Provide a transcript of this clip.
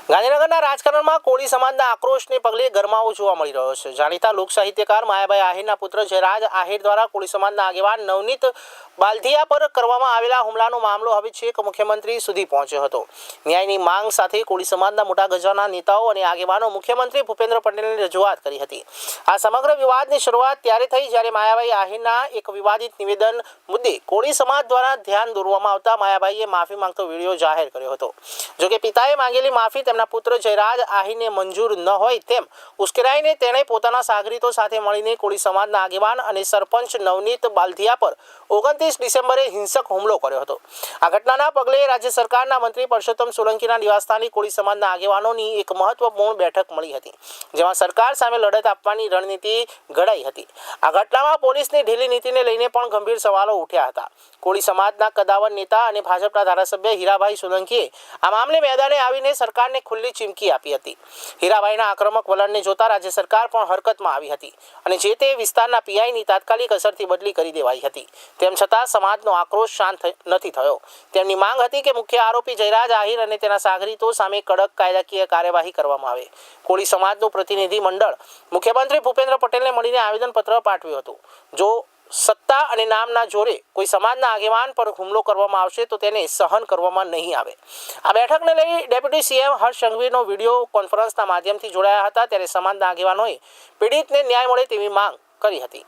ગાંધીનગરના રાજકારણમાં કોળી સમાજના આક્રોશને પગલે ગરમાવો જોવા મળી રહ્યો છે। જાણીતા લોક સાહિત્યકાર માયાભાઈ આહિરના પુત્ર જયરાજ આહિર દ્વારા કોળી સમાજના આગેવાન નવનીત બાલધિયા પર કરવામાં આવેલા હુમલાનો મામલો હવે છેક મુખ્યમંત્રી સુધી પહોંચ્યો હતો। ન્યાયની માંગ સાથે કોળી સમાજના મોટા ગજાના નેતાઓ અને આગેવાનો મુખ્યમંત્રી ભૂપેન્દ્ર પટેલને રજૂઆત કરી હતી। આ સમગ્ર વિવાદની શરૂઆત ત્યારે થઈ જ્યારે માયાભાઈ આહિરના એક વિવાદિત નિવેદન મુદ્દે કોળી સમાજ દ્વારા ધ્યાન દોરવામાં આવતા માયાભાઈએ માફી માંગતો વિડીયો જાહેર કર્યો હતો। જોકે પિતાએ માંગેલી માફી તેમના પુત્ર જયરાજ આહિરને મંજૂર ન હોય તેમ ઉશ્કેરાઈને તેણે પોતાના સાગરીતો સાથે મળીને કોળી સમાજના આગેવાન અને સરપંચ નવનીત બાલધિયા પર 29 ડિસેમ્બરે હિંસક હુમલો કર્યો હતો। આ ઘટનાના પગલે રાજ્ય સરકારના મંત્રી પરસોત્તમ સોલંકીના નિવાસસ્થાને કોળી સમાજના આગેવાનોની એક મહત્વપૂર્ણ બેઠક મળી હતી, જેમાં સરકાર સામે લડત આપવાની રણનીતિ ઘડાઈ હતી। આ ઘટનામાં પોલીસની ઢીલી નીતિને લઈને પણ ગંભીર સવાલો ઉઠ્યા હતા। કોળી સમાજના કદાવર નેતા અને ભાજપના ધારાસભ્ય હીરાભાઈ સોલંકીએ આ મામલે મેદાને આવીને સરકારને ખુલ્લી ચીમકી આપી હતી। હીરાભાઈના આક્રમક વલણને જોતા રાજ્ય સરકાર પણ હરકતમાં આવી હતી અને જે તે વિસ્તારના પીઆઈની તાત્કાલિક અસરથી બદલી કરી દેવાઈ હતી। તેમ છતાં સમાજનો આક્રોશ શાંત નથી થયો। તેમની માંગ હતી કે મુખ્ય આરોપી જયરાજ આહિર અને તેના સાગરીતો સામે કડક કાયદાકીય કાર્યવાહી કરવામાં આવે। કોળી સમાજનું પ્રતિનિધિ મંડળ મુખ્યમંત્રી ભૂપેન્દ્ર પટેલને મળીને આવેદનપત્ર પાઠવ્યું હતું। જો સત્તા અને નામના જોરે કોઈ સમાજના આગેવાન પર હુમલો કરવામાં આવશે તો તેને સહન કરવામાં નહીં આવે। આ બેઠકને લઈ ડેપ્યુટી સીએમ હર્ષ સંઘવીનો વિડીયો કોન્ફરન્સના માધ્યમથી જોડાયા હતા, ત્યારે સમાજના આગેવાનોએ પીડિતને ન્યાય મળે તેવી માંગ કરી હતી।